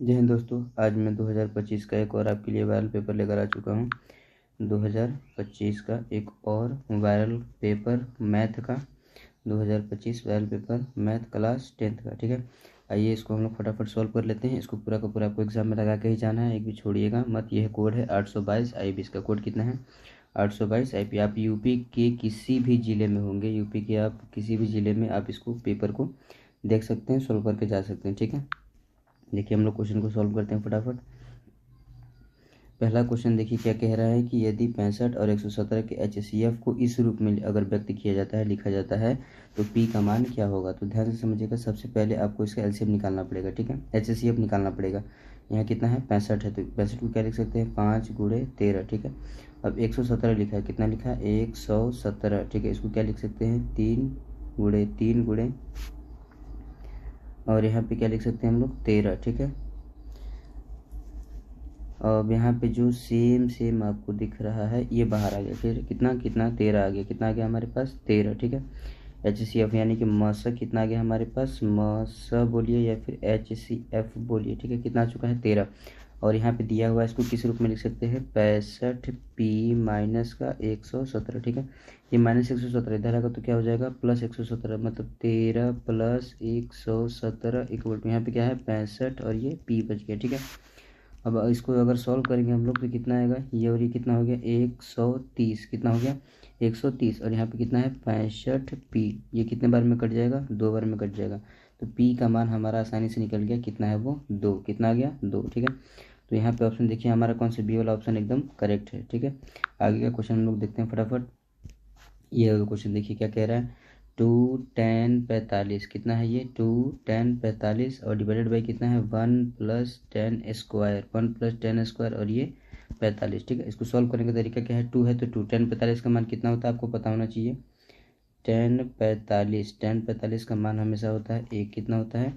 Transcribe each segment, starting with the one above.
जय हिंद दोस्तों, आज मैं 2025 का एक और आपके लिए वायरल पेपर लेकर आ चुका हूँ। 2025 का एक और वायरल पेपर मैथ का, 2025 viral paper math class 10th का। ठीक है, आइए इसको हम लोग फटाफट सॉल्व कर लेते हैं। इसको पूरा का पूरा आपको एग्जाम में लगा के ही जाना है, एक भी छोड़िएगा मत। यह कोड है 822 IB। इसका कोड कितना है? 822 IB। आप यूपी के किसी भी ज़िले में होंगे, यूपी के आप किसी भी ज़िले में आप इसको पेपर को देख सकते हैं, सॉल्व करके जा सकते हैं। ठीक है, देखिए हम लोग क्वेश्चन को सॉल्व करते हैं फटाफट। पहला क्वेश्चन देखिए क्या कह रहा है कि यदि 65 और 117 के HCF को इस रूप में अगर व्यक्त किया जाता है, लिखा जाता है, तो P का मान क्या होगा? तो ध्यान से समझिएगा। सबसे पहले आपको इसका LCM निकालना पड़ेगा। ठीक है, HCF निकालना पड़ेगा। यहाँ कितना है? 65 है, तो 65 को क्या लिख सकते हैं? 5 × 13। ठीक है, अब 117 लिखा है, कितना लिखा है? 117। ठीक है, इसको क्या लिख सकते हैं? 3 × 3 और यहाँ पे क्या लिख सकते हैं हम लोग? 13। ठीक है, अब यहाँ पे जो सेम आपको दिख रहा है ये बाहर आ गया, फिर कितना 13 आ गया। कितना आ गया हमारे पास? 13। ठीक है, HCF यानी कि मस कितना आ गया हमारे पास? मस बोलिए या फिर HCF बोलिए। ठीक है, कितना आ चुका है? 13। और यहाँ पे दिया हुआ है, इसको किस रूप में लिख सकते हैं? 65P माइनस का 117। ठीक है, ये माइनस 117 इधर आएगा तो क्या हो जाएगा? प्लस 117, मतलब 13 + 117 इक्वल टू, यहाँ पे क्या है? 65 और ये P बच गया। ठीक है, अब इसको अगर सॉल्व करेंगे हम लोग तो कितना आएगा? ये और ये कितना हो गया? 130। कितना हो गया? 130। और यहाँ पे कितना है? 65P। ये कितने बार में कट जाएगा? 2 बार में कट जाएगा। तो P का मान हमारा आसानी से निकल गया। कितना है वो? 2। कितना आ गया? 2। ठीक है, तो यहाँ पे ऑप्शन देखिए हमारा कौन सा? बी वाला ऑप्शन एकदम करेक्ट है। ठीक है, आगे का क्वेश्चन हम लोग देखते हैं फटाफट। ये क्वेश्चन देखिए क्या कह रहा है? 2 tan 45 कितना है? ये 2 tan 45 और डिवाइडेड बाई कितना है? 1 + tan स्क्वायर, 1 + tan स्क्वायर और ये 45। ठीक है, इसको सॉल्व करने का तरीका क्या है? 2 है तो 2 tan 45 का मान कितना होता है आपको पता होना चाहिए। tan 45 का मान हमेशा होता है 1। कितना होता है?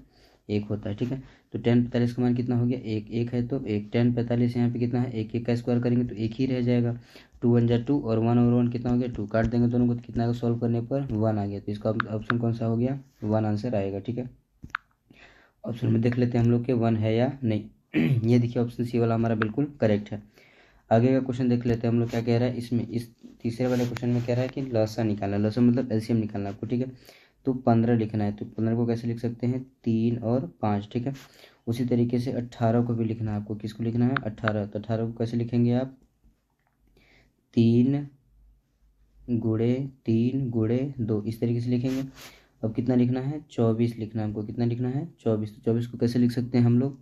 1 होता है। ठीक है, तो tan 45 का मान कितना हो गया? 1। 1 है तो 1 tan 45 यहाँ पे कितना है? 1 1 का स्क्वायर करेंगे तो 1 ही रह जाएगा। 2 1 जा 2 और 1 और 1 कितना हो गया? 2। काट देंगे दोनों को तो कितना का सॉल्व करने पर 1 आ गया। तो इसका ऑप्शन कौन सा हो गया? 1 आंसर आएगा। ठीक है, ऑप्शन में देख लेते हैं हम लोग के 1 है या नहीं। ये देखिए ऑप्शन सी वाला हमारा बिल्कुल करेक्ट है। आगे का क्वेश्चन देख लेते हैं हम लोग क्या कह रहा है इसमें। इस तीसरे वाले क्वेश्चन में कह रहा है कि लसा निकालना, लसा मतलब LCM निकालना आपको। ठीक है, तो 15 लिखना है, तो 15 को कैसे लिख सकते हैं? 3 और 5। ठीक है, उसी तरीके से 18 को भी लिखना है आपको। किसको लिखना है? 18। तो 18 को कैसे लिखेंगे आप? 3 × 3 × 2 इस तरीके से लिखेंगे। अब कितना लिखना है? 24 लिखना है हमको। कितना लिखना है? 24। तो 24 को कैसे लिख सकते हैं हम लोग?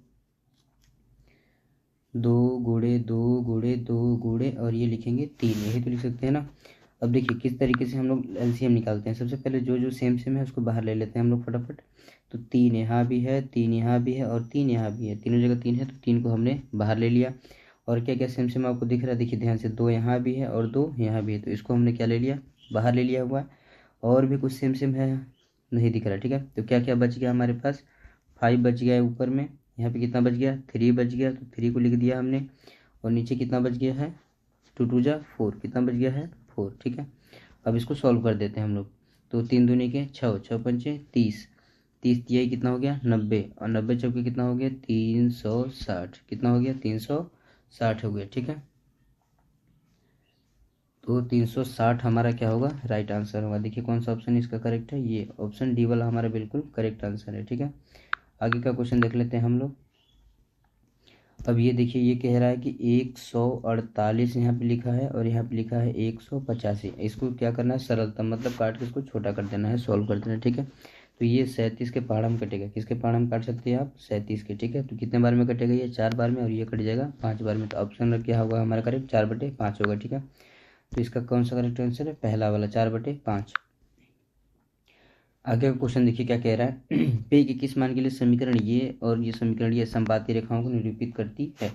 2 × 2 × 2 × और ये लिखेंगे 3, यही तो लिख सकते हैं ना। अब देखिए किस तरीके से हम लोग LCM निकालते हैं। सबसे पहले जो जो सेम है उसको बाहर ले लेते हैं हम लोग फटाफट। तो 3 यहाँ भी है, 3 यहाँ भी है और 3 यहाँ भी है। तीनों जगह 3 है तो 3 को हमने बाहर ले लिया। और क्या क्या सेम आपको दिख रहा है? देखिए ध्यान से, 2 यहाँ भी है और 2 यहाँ भी है, तो इसको हमने क्या ले लिया? बाहर ले लिया हुआ है। और भी कुछ सेम है नहीं दिख रहा। ठीक है, तो क्या क्या बच गया हमारे पास? 5 बच गया है ऊपर में। यहाँ पे कितना बच गया? 3 बच गया, तो 3 को लिख दिया हमने। और नीचे कितना बच गया है? 2 2 जा 4। कितना बच गया है? 4। ठीक है, अब इसको सॉल्व कर देते हैं हम लोग। तो 3 दूनी के 6, 6 पंचे 30, 30 दिया ही कितना हो गया? 90। और 90 चौके कितना हो गया? 360। कितना हो गया? 360 हो गया। ठीक है, तो 360 हमारा क्या होगा? राइट आंसर होगा। देखिए कौन सा ऑप्शन इसका करेक्ट है? ये ऑप्शन डी वाला हमारा बिल्कुल करेक्ट आंसर है। ठीक है, आगे का क्वेश्चन देख लेते हैं हम लोग। अब ये देखिए ये कह रहा है कि 148 यहाँ पे लिखा है और यहाँ पे लिखा है 185। इसको क्या करना है? सरलता मतलब काट के इसको छोटा कर देना है, सॉल्व कर देना है। ठीक है, तो ये 37 के पहाड़ में कटेगा। किसके पहाड़ में काट सकते हैं आप? 37 के। ठीक है, तो कितने बार में कटेगा? ये 4 बार में, और ये कट जाएगा 5 बार में। तो ऑप्शन क्या होगा हमारा करेक्ट? 4/5 होगा। ठीक है, तो इसका कौन सा करेक्ट आंसर है? पहला वाला 4/5। आगे का क्वेश्चन देखिए क्या कह रहा है। पे के किस मान के लिए समीकरण ये और ये समीकरण ये समबाती रेखाओं को निरूपित करती है।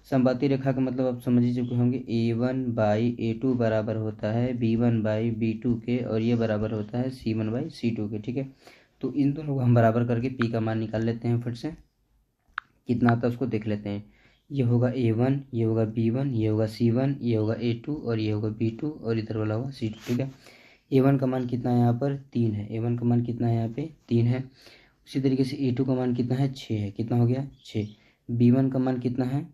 समबाती रेखा का मतलब आप समझ ही चुके होंगे। A1/A2 बराबर होता है B1/B2 के, और ये बराबर होता है C1/C2 के। ठीक है, तो इन दोनों को हम बराबर करके P का मान निकाल लेते हैं। फट से कितना आता है उसको देख लेते हैं। ये होगा A1, ये होगा B1, ये होगा C1, ये होगा A2 और ये होगा B2 और इधर वाला होगा C2। ठीक है, A1 का मान कितना है? यहाँ पर 3 है। A1 का मान कितना है? यहाँ पे 3 है। उसी तरीके से A2 का मान कितना है? 6 है। कितना हो गया? 6। b1 का मान कितना है,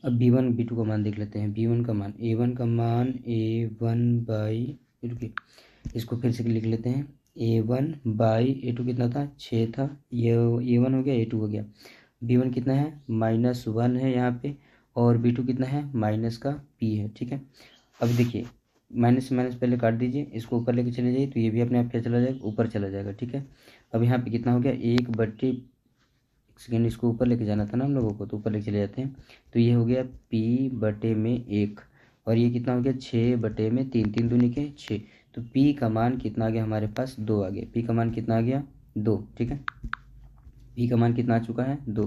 अब b1 b2 का मान देख लेते हैं। b1 का मान a1 का मान a1 रुकिए इसको फिर से लिख लेते हैं। a1/a2 कितना था, 6 था, ये a1 हो गया, a2 हो गया। b1 कितना है, -1 है यहाँ पे, और b2 कितना है, माइनस का p है, ठीक है। अब देखिए माइनस से माइनस पहले काट दीजिए, इसको ऊपर लेके चले जाइए तो ये भी अपने आप क्या चला जाएगा, ऊपर चला जाएगा, ठीक है। अब यहाँ पे कितना हो गया, 1/सेकेंड, इसको ऊपर लेके जाना था ना हम लोगों को, तो ऊपर लेके चले जाते हैं। तो ये हो गया p/1, और ये कितना हो गया, 6/3, 3 दूनी के 6। तो p का मान कितना आ गया हमारे पास, 2 आ गया। p का मान कितना आ गया, 2, ठीक है। p का मान कितना आ चुका है, 2।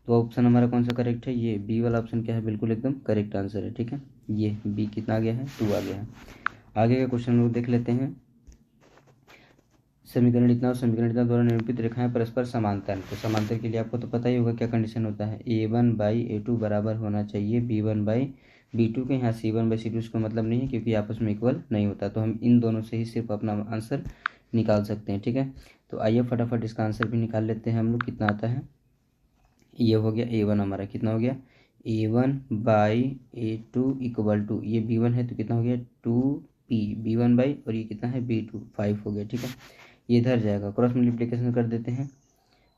तो ऑप्शन हमारा कौन सा करेक्ट है, ये बी वाला ऑप्शन क्या है, बिल्कुल एकदम करेक्ट आंसर है, ठीक है। ये बी कितना आ गया है, 2 आ गया है। आगे का क्वेश्चन लोग देख लेते हैं। समीकरण इतना और समीकरण इतना द्वारा निरूपित रेखाएं परस्पर समांतर हैं। तो समांतर के लिए आपको तो पता ही होगा क्या कंडीशन होता है, a1/a2 बराबर होना चाहिए b1/b2 के। यहाँ c1/c2 इसका मतलब नहीं है क्योंकि आपस में इक्वल नहीं होता, तो हम इन दोनों से ही सिर्फ अपना आंसर निकाल सकते हैं, ठीक है। तो आइए फटाफट इसका आंसर भी निकाल लेते हैं हम लोग, कितना आता है। ये हो गया a1 हमारा, कितना हो गया, a1/a2 इक्वल टू, ये b1 है तो कितना हो गया 2p, b1 और ये कितना है b2, 5 हो गया, ठीक है। ये इधर जाएगा, क्रॉस मल्टीप्लिकेशन कर देते हैं।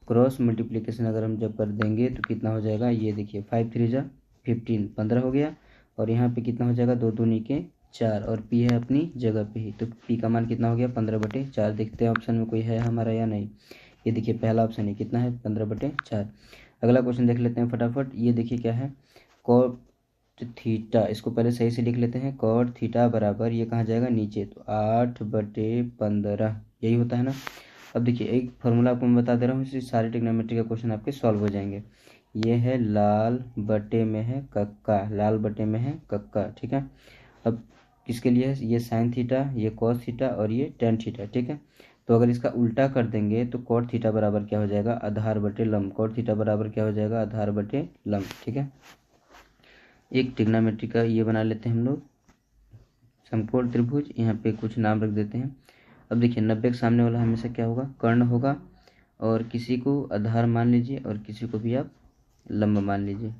क्रॉस मल्टीप्लिकेशन अगर हम जब कर देंगे तो कितना हो जाएगा, ये देखिए 5 3 जा 15, 15 हो गया। और यहाँ पे कितना हो जाएगा, 2 दूनी के 4, और p है अपनी जगह पे ही, तो p का मान कितना हो गया, 15/4। देखते हैं ऑप्शन में कोई है हमारा या नहीं। ये देखिए पहला ऑप्शन है, कितना है, 15/4। अगला क्वेश्चन देख लेते हैं फटाफट। ये देखिए क्या है, कॉट थीटा, इसको पहले सही से लिख लेते हैं। कॉट थीटा बराबर, ये कहाँ जाएगा, नीचे, तो 8/15 यही होता है ना। अब देखिए एक फार्मूला आपको मैं बता दे रहा हूँ, इससे सारे ट्रिग्नोमेट्री का क्वेश्चन आपके सॉल्व हो जाएंगे। ये है लाल बटे में है कक्का, लाल बटे में है कक्का, ठीक है। अब किसके लिए है, ये साइन थीटा, ये कॉस थीटा और ये टेन थीटा, ठीक है। तो अगर इसका उल्टा कर देंगे तो कॉट थीटा बराबर क्या हो जाएगा, आधार बटे लंब। कॉट थीटा बराबर क्या हो जाएगा, आधार बटे लंब, ठीक है। एक ट्रिग्नोमेट्री का ये बना लेते हैं हम लोग, समकोण त्रिभुज, यहाँ पे कुछ नाम रख देते हैं। अब देखिए 90 के सामने वाला हमेशा क्या होगा, कर्ण होगा, और किसी को आधार मान लीजिए और किसी को भी आप लंब मान लीजिए।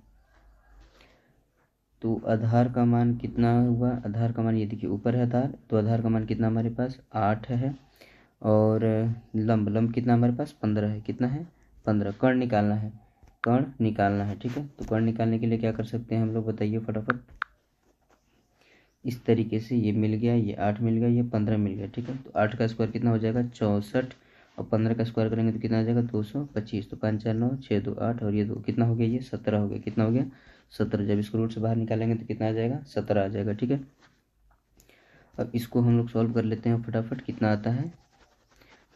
तो आधार का मान कितना हुआ, आधार का मान ये देखिए ऊपर है आधार, तो आधार का मान कितना हमारे पास 8 है, और लंब कितना हमारे पास 15 है, कितना है 15। कर्ण निकालना है, कर्ण निकालना है, ठीक है। तो कर्ण निकालने के लिए क्या कर सकते हैं हम लोग, बताइए फटाफट। इस तरीके से ये मिल गया, ये 8 मिल गया, ये 15 मिल गया, ठीक है। तो 8 का स्क्वायर कितना हो जाएगा 64, और 15 का स्क्वायर करेंगे तो कितना आ जाएगा 225। तो 5 4 9 6 2 8, और ये 2 कितना हो गया, ये 17 हो गया, कितना हो गया 17। जब इसको रूट से बाहर निकालेंगे तो कितना आ जाएगा 17 आ जाएगा, ठीक है। अब इसको हम लोग सॉल्व कर लेते हैं फटाफट, कितना आता है।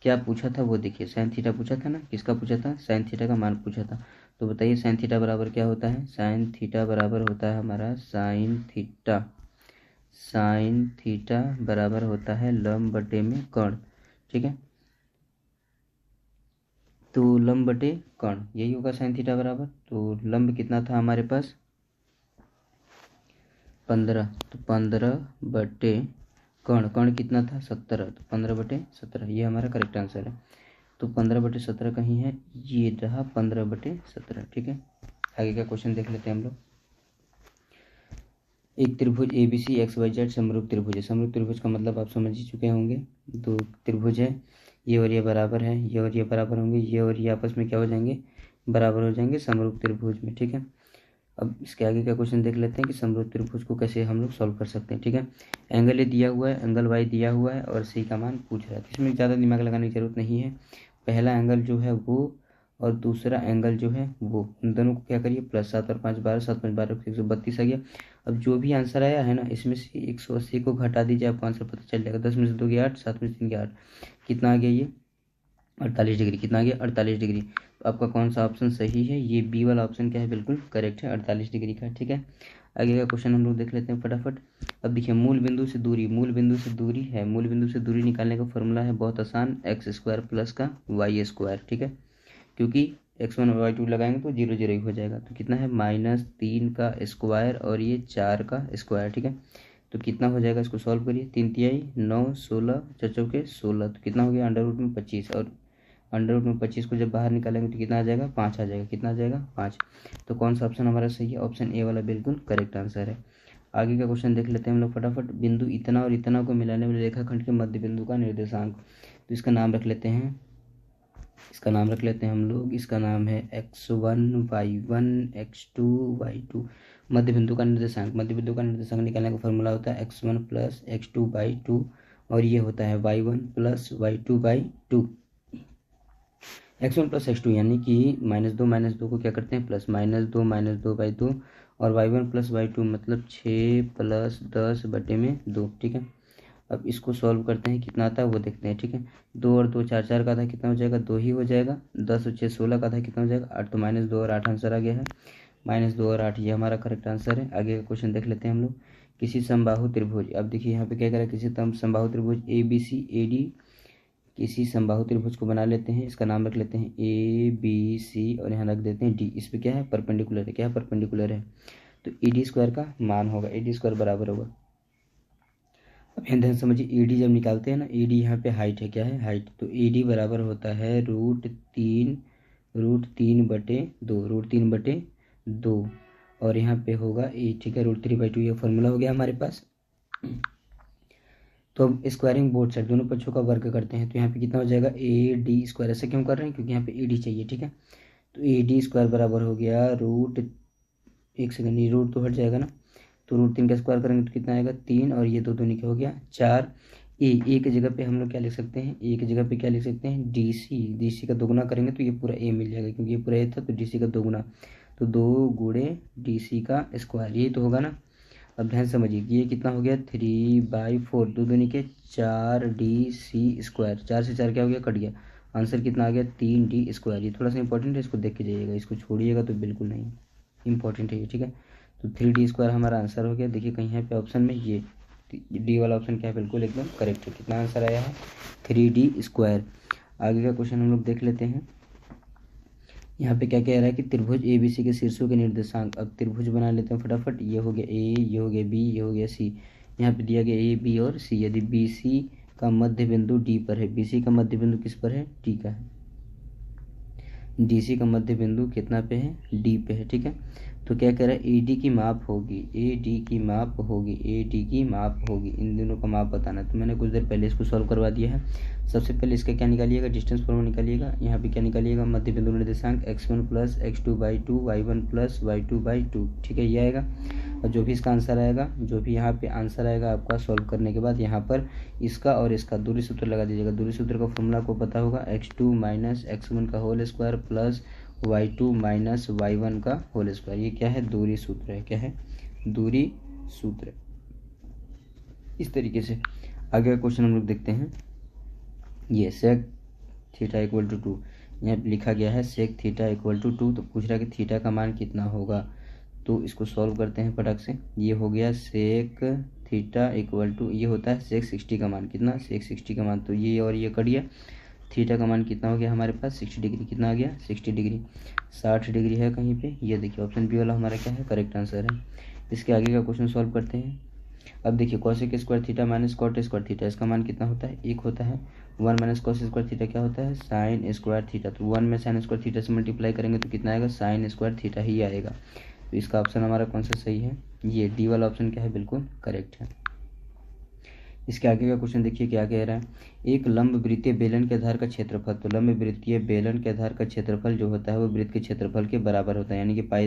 क्या पूछा था वो देखिए, साइन थीटा पूछा था ना, किसका पूछा था, साइन थीटा का मान पूछा था। तो बताइए साइन थीटा बराबर क्या होता है, साइन थीटा बराबर होता है हमारा, साइन थीटा बराबर होता है लंब बटे में कर्ण, ठीक है। तो लंब बटे कर्ण यही होगा साइन थीटा बराबर। तो लंब कितना था हमारे पास 15, तो 15/, कर्ण कितना था 17, तो 15/17, ये हमारा करेक्ट आंसर है। तो 15/17 कहीं है, ये रहा 15/17, ठीक है। आगे का क्वेश्चन देख लेते हैं हम लोग। एक त्रिभुज ABC XYZ समरूप त्रिभुज है। समरूप त्रिभुज का मतलब आप समझ ही चुके होंगे, दो त्रिभुज है, ये और ये बराबर है, ये और ये बराबर होंगे, ये और ये आपस में क्या हो जाएंगे, बराबर हो जाएंगे समरूप त्रिभुज में, ठीक है। अब इसके आगे का क्वेश्चन देख लेते हैं कि समरूप त्रिभुज को कैसे हम लोग सॉल्व कर सकते हैं, ठीक है। एंगल ए दिया हुआ है, एंगल वाई दिया हुआ है, और सी का मान पूछ रहा है। इसमें ज़्यादा दिमाग लगाने की जरूरत नहीं है। पहला एंगल जो है वो, और दूसरा एंगल जो है वो, उन दोनों को क्या करिए, +7 और 5 12, 7 5 12 132 आ गया। अब जो भी आंसर आया है ना, इसमें से 180 को घटा दीजिए, आपको आंसर पता चल जाएगा। 10 में से 2 गया 8, 7 में से 3 गया 8, कितना आ गया ये 48 डिग्री, कितना आ गया 48 डिग्री। तो आपका कौन सा ऑप्शन सही है, ये बी वाला ऑप्शन क्या है, बिल्कुल करेक्ट है, 48 डिग्री का, ठीक है। आगे का क्वेश्चन हम लोग देख लेते हैं फटाफट। अब देखिए मूल बिंदु से दूरी, मूल बिंदु से दूरी है, मूल बिंदु से दूरी निकालने का फॉर्मूला है बहुत आसान, x² प्लस का y², ठीक है। क्योंकि x1 और y2 लगाएंगे तो 0 0 ही हो जाएगा। तो कितना है -3 का स्क्वायर और ये 4 का स्क्वायर, ठीक है। तो कितना हो जाएगा, इसको सॉल्व करिए। 3 तिहाई 9 16 4 चौके 16, तो कितना हो गया √25, और अंडर रूट में 25 को जब बाहर निकालेंगे तो कितना आ जाएगा, 5 आ जाएगा। कितना आ जाएगा, 5। तो कौन सा ऑप्शन हमारा सही है, ऑप्शन ए वाला बिल्कुल करेक्ट आंसर है। आगे का क्वेश्चन देख लेते हैं हम लोग फटाफट। बिंदु इतना और इतना को मिलाने वाले रेखाखंड के मध्य बिंदु का निर्देशांक, तो इसका नाम रख लेते हैं, हम लोग, इसका नाम है x1 y1 x2 y2। मध्य बिंदु का निर्देशांक निकालने का फॉर्मूला होता है x1 प्लस x2/2 और ये होता है y1 plus y2/2। x1 plus x2 यानी कि -2 को क्या करते हैं, प्लस -2 और y1 प्लस y2 मतलब 6 प्लस 10/2। ठीक है, अब इसको सॉल्व करते हैं, कितना आता है वो देखते हैं। ठीक है, 2 और 2 4 का आधा कितना हो जाएगा, 2 ही हो जाएगा। 10 और 6 16 का आधा कितना हो जाएगा, 8। तो -2 और 8 आंसर आ गया है। -2 और 8 ये हमारा करेक्ट आंसर है। आगे का क्वेश्चन देख लेते हैं हम लोग। किसी समबाहु त्रिभुज, अब देखिए यहाँ पे क्या कह रहा है, किसी समबाहु त्रिभुज ABCAD, किसी समबाहु त्रिभुज को बना लेते हैं। इसका नाम रख लेते हैं ABC और यहाँ रख देते हैं D। इस पर क्या है, परपेंडिकुलर है। क्या है, परपेंडिकुलर है। तो AD² का मान होगा, AD² बराबर होगा, अब ध्यान समझिए, AD जब निकालते हैं ना, AD यहाँ पे हाइट है। क्या है, हाइट। तो AD बराबर होता है √3/2 और यहाँ पे होगा A। ठीक है, √3/2 ये फॉर्मूला हो गया हमारे पास। तो अब स्क्वायरिंग बोथ साइड, दोनों पक्षों का वर्ग करते हैं। तो यहाँ पे कितना हो जाएगा, AD²। ऐसे क्यों कर रहे हैं, क्योंकि यहाँ पे AD चाहिए। ठीक है, तो AD² बराबर हो गया एक सेकंड, ये रूट तो हट जाएगा ना, तो √3 का स्क्वायर करेंगे तो कितना आएगा, 3 और ये 2 दूनी क्या हो गया, 4। ए की जगह पे हम लोग क्या लिख सकते हैं, ए की जगह पे क्या लिख सकते हैं, DC का दोगुना करेंगे तो ये पूरा ए मिल जाएगा, क्योंकि ये पूरा ए था तो DC का दोगुना, तो 2 गुणे DC का स्क्वायर, ये तो होगा ना। अब ध्यान समझिए, ये कितना हो गया, 3/4, 2 दूनी के 4DC²। 4 से 4 क्या हो गया, कट गया। आंसर कितना आ गया, 3D²। ये थोड़ा सा इंपॉर्टेंट है, इसको देख के जाइएगा, इसको छोड़िएगा तो बिल्कुल नहीं, इंपॉर्टेंट है ये। ठीक है, तो 3D² हमारा आंसर हो गया। देखिए कहीं यहाँ पे ऑप्शन में ये D वाला ऑप्शन क्या है, बिल्कुल एकदम करेक्ट है। कितना आंसर आया है, 3D²। आगे का क्वेश्चन हम लोग देख लेते हैं। यहाँ पे क्या कह रहा है कि त्रिभुज ABC के शीर्षों के निर्देशांक। अब त्रिभुज बना लेते हैं फटाफट। ये हो गया A, ये हो गया B, ये हो गया C। यहाँ पे दिया गया A, B और C। यदि BC का मध्य बिंदु D पर है, BC का मध्य बिंदु किस पर है, D का है। DC का मध्य बिंदु कितना पे है, D पे है। ठीक है, तो क्या कह रहा है, AD की माप होगी, इन दोनों का माप बताना। तो मैंने कुछ देर पहले इसको सॉल्व करवा दिया है। सबसे पहले इसका क्या निकालिएगा, डिस्टेंस फॉर्मूला निकालिएगा। यहाँ पे क्या निकालिएगा, मध्य बिंदु निर्देशांक x1 plus x2/2 y1 plus y2/2। ठीक है, ये आएगा। और जो भी इसका आंसर आएगा, जो भी यहाँ पे आंसर आएगा आपका सॉल्व करने के बाद, यहाँ पर इसका और इसका दूरी सूत्र लगा दीजिएगा। दूरी सूत्र का फॉर्मूला आपको पता होगा, x2 माइनस x1 का whole square plus y2 minus y1 का होल स्क्वायर। ये क्या है, दूरी सूत्र है। क्या है, दूरी सूत्र। इस तरीके से आगे का क्वेश्चन हम लोग देखते हैं। ये सेक थीटा इक्वल टू 2, यहाँ पे लिखा गया है सेक थीटा इक्वल टू 2। तो पूछ रहा है कि थीटा का मान कितना होगा, तो इसको सॉल्व करते हैं फटाक से। ये हो गया सेक थीटा इक्वल टू, ये होता है सेक 60 का मान। कितना, सेक 60 का मान। तो ये और ये कट गया, थीटा का मान कितना हो गया हमारे पास, 60 डिग्री। कितना आ गया, 60 डिग्री। 60 डिग्री है कहीं पे, ये देखिए ऑप्शन बी वाला हमारा क्या है, करेक्ट आंसर है। इसके आगे का क्वेश्चन सॉल्व करते हैं। अब देखिए cosec square theta minus cot square theta, इसका मान कितना होता है, 1 होता है। 1 माइनस कॉस स्क्वायर थीटा क्या होता है, साइन स्क्वायर थीटा। तो 1 में साइन स्क्वायर थीटा से मल्टीप्लाई करेंगे तो कितना आएगा, साइन स्क्वायर थीटा ही आएगा। तो इसका ऑप्शन हमारा कौन सा सही है, ये डी वाला ऑप्शन क्या है, बिल्कुल करेक्ट है। इसके आगे का क्वेश्चन देखिए क्या कह रहा है, एक लंब वृत्तीय बेलन के आधार का क्षेत्रफल। तो लंब वृत्तीय बेलन के आधार का क्षेत्रफल जो होता है वो वृत्त के क्षेत्रफल के बराबर होता है, यानी कि पाई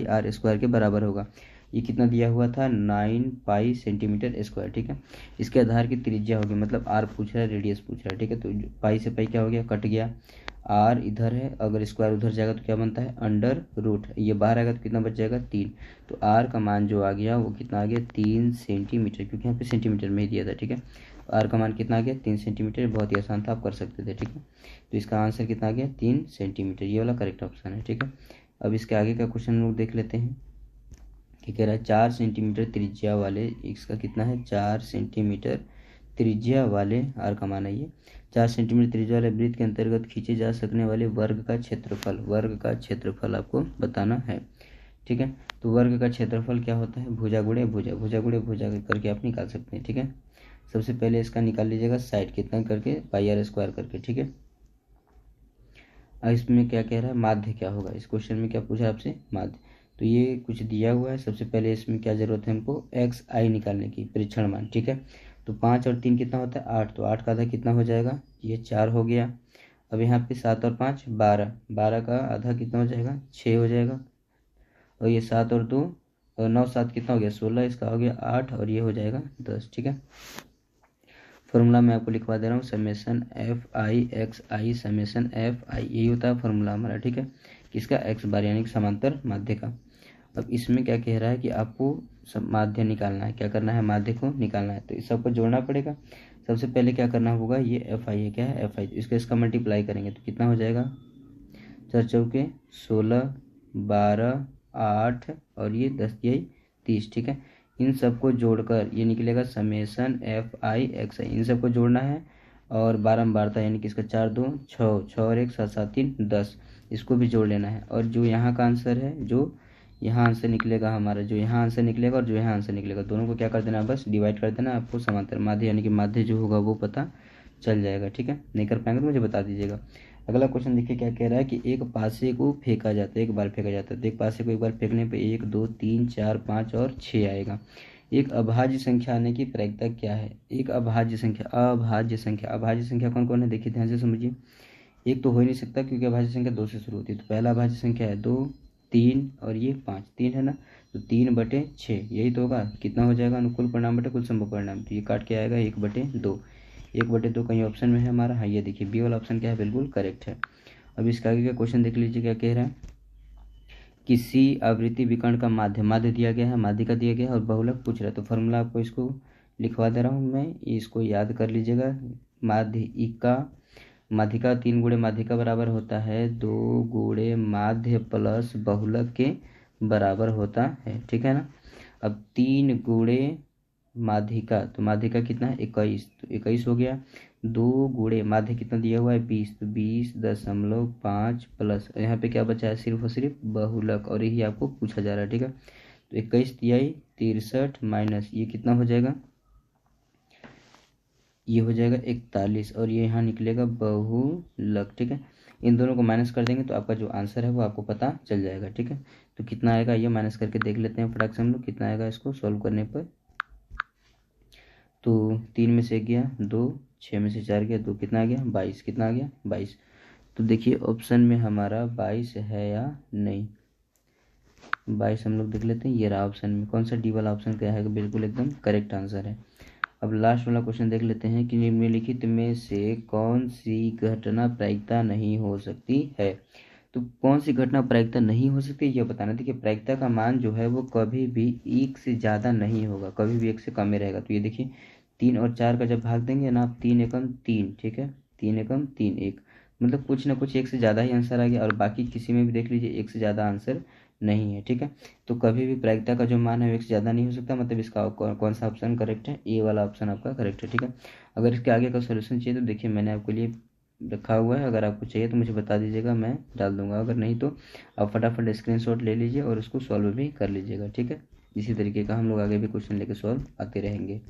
आर स्क्वायर के बराबर होगा। ये कितना दिया हुआ था, 9 पाई सेंटीमीटर स्क्वायर। ठीक है, इसके आधार की त्रिज्या होगी, मतलब आर पूछ रहा है, रेडियस पूछ रहा है। ठीक है, तो पाई से पाई क्या हो गया, कट गया। आर इधर है, अगर स्क्वायर उधर जाएगा तो क्या बनता है, अंडर रूट। ये बाहर आएगा तो कितना बच जाएगा, 3। तो आर का मान जो आ गया वो कितना आ गया, 3 सेंटीमीटर, क्योंकि यहाँ पे सेंटीमीटर में ही दिया था। ठीक है, तो आर का मान कितना आ गया, 3 सेंटीमीटर। बहुत ही आसान था, आप कर सकते थे। ठीक है, तो इसका आंसर कितना आ गया, 3 सेंटीमीटर। ये वाला करेक्ट ऑप्शन है। ठीक है, अब इसके आगे का क्वेश्चन लोग देख लेते हैं कि कह रहा है 4 सेंटीमीटर त्रिज्या वाले, इसका कितना है, 4 सेंटीमीटर त्रिज्या वाले, आर का मान है ये, 4 सेंटीमीटर त्रिज्या वाले वृत्त के अंतर्गत खींचे जा सकने वाले वर्ग का क्षेत्रफल आपको बताना है। ठीक है, तो वर्ग का क्षेत्रफल क्या होता है, भुजा गुणे भुजा करके आप निकाल सकते हैं। ठीक है, सबसे पहले इसका निकाल लीजिएगा साइड, कितना करके, पाई आर स्क्वायर करके। ठीक है, अब इसमें क्या कह रहा है, माध्य क्या होगा, इस क्वेश्चन में क्या पूछा आपसे, माध्य। तो ये कुछ दिया हुआ है, सबसे पहले इसमें क्या जरूरत है हमको, एक्स आई निकालने की, परीक्षण मान, ठीक है। तो 5 और 3 कितना होता है 8, तो 8 का आधा कितना हो जाएगा, ये 4 हो गया। अब यहाँ पे 7 और 5 12, 12 का आधा कितना हो जाएगा 6 हो जाएगा। और ये 7 और 2 और 9 7 कितना हो गया 16, इसका हो गया 8 और ये हो जाएगा 10, ठीक है। फॉर्मूला मैं आपको लिखवा दे रहा हूँ, summation F I x I summation F I, यही होता है फॉर्मूला हमारा, ठीक है। किसका, एक्स बार यानी कि समांतर माध्य का। अब इसमें क्या कह रहा है कि आपको माध्य निकालना है, क्या करना है, माध्य को निकालना है। तो इस सबको जोड़ना पड़ेगा। सबसे पहले क्या करना होगा, ये एफ आई है, क्या है एफ आई, इसका मल्टीप्लाई करेंगे तो कितना हो जाएगा, 4 चौके 16, 12, 8 और ये 10 यही 30, ठीक है। इन सबको जोड़कर ये निकलेगा समेसन एफ आई एक्स आई, इन सबको जोड़ना है और बारंबारता यानी कि इसका 4 2 6, 6 और 1 7 7 3 10, इसको भी जोड़ लेना है। और जो यहाँ का आंसर है, जो यहाँ आंसर निकलेगा हमारा, जो यहाँ आंसर निकलेगा और जो यहाँ आंसर निकलेगा, दोनों को क्या कर देना है, बस डिवाइड कर देना। आपको समांतर माध्य यानी कि माध्य जो होगा वो पता चल जाएगा, ठीक है। नहीं कर पाएंगे तो मुझे बता दीजिएगा। अगला क्वेश्चन देखिए क्या कह रहा है कि एक पासे को फेंका जाता है, एक बार फेंका जाता है, तो एक पासे को एक बार फेंकने पे 1 2 3 4 5 और 6 आएगा। एक अभाज्य संख्या आने की प्रायिकता क्या है, एक अभाज्य संख्या, अभाज्य संख्या, अभाज्य संख्या कौन कौन है देखिए ध्यान से समझिए। एक तो हो ही नहीं सकता क्योंकि अभाज्य संख्या 2 से शुरू होती है। तो पहला अभाज्य संख्या है 2 3 और ये 5, 3 है ना, तो 3/6 यही तो होगा। कितना हो जाएगा, अनुकूल परिणाम बटे कुल संभव परिणाम, तो ये काट के आएगा 1/2। 1/2 कहीं ऑप्शन में है हमारा, हाँ ये देखिए बी वाला ऑप्शन क्या है, बिल्कुल करेक्ट है। अब इसका आगे का क्वेश्चन देख लीजिए क्या कह रहा है, किसी आवृत्ति विकर्ण का माध्य दिया गया है, माध्यिका दिया गया है और बहुलक पूछ रहा है। तो फॉर्मूला आपको इसको लिखवा दे रहा हूँ मैं, इसको याद कर लीजिएगा। माध्यिका, माध्यिका 3 गुणे माध्यिका बराबर होता है 2 गुणे माध्य प्लस बहुलक के बराबर होता है, ठीक है ना। अब 3 गुणे माध्यिका, तो माध्यिका कितना है 21, तो 21 हो गया। 2 गुणे माध्य कितना दिया हुआ है 20, तो 20.5 प्लस यहाँ पे क्या बचा है, सिर्फ और सिर्फ बहुलक, और यही आपको पूछा जा रहा है, ठीक है। तो 21 तिहाई 63 माइनस ये कितना हो जाएगा, ये हो जाएगा 41 और ये यहाँ निकलेगा बहुलक, ठीक है। इन दोनों को माइनस कर देंगे तो आपका जो आंसर है वो आपको पता चल जाएगा, ठीक है। तो कितना आएगा ये माइनस करके देख लेते हैं फटाक से हम लोग, कितना आएगा इसको सॉल्व करने पर। तो 3 में से 1 गया 2, 6 में से 4 गया 2, कितना आ गया 22, कितना आ गया 22। तो देखिए ऑप्शन में हमारा 22 है या नहीं, 22 हम लोग देख लेते हैं। ये रहा ऑप्शन में, कौन सा डी वाला ऑप्शन क्या है, बिल्कुल एकदम करेक्ट आंसर है। अब लास्ट वाला क्वेश्चन देख लेते हैं कि निम्नलिखित में से कौन सी घटना प्रायिकता नहीं हो सकती है। तो कौन सी घटना प्रायिकता नहीं हो सकती यह बताना। देखिए प्रायिकता का मान जो है वो कभी भी 1 से ज़्यादा नहीं होगा, कभी भी 1 से कम ही रहेगा। तो ये देखिए 3 और 4 का जब भाग देंगे ना आप, 3 एकम 3, ठीक है, 3 एकम 3 1, मतलब कुछ ना कुछ 1 से ज़्यादा ही आंसर आ गया। और बाकी किसी में भी देख लीजिए 1 से ज़्यादा आंसर नहीं है, ठीक है। तो कभी भी प्रायिकता का जो मान है वो 1 से ज़्यादा नहीं हो सकता, मतलब इसका कौन सा ऑप्शन करेक्ट है, ए वाला ऑप्शन आपका करेक्ट है, ठीक है। अगर इसके आगे का सोल्यूशन चाहिए तो देखिए मैंने आपके लिए रखा हुआ है, अगर आपको चाहिए तो मुझे बता दीजिएगा, मैं डाल दूंगा। अगर नहीं तो आप फटाफट स्क्रीनशॉट ले लीजिए और उसको सॉल्व भी कर लीजिएगा, ठीक है। इसी तरीके का हम लोग आगे भी क्वेश्चन लेके सॉल्व आते रहेंगे।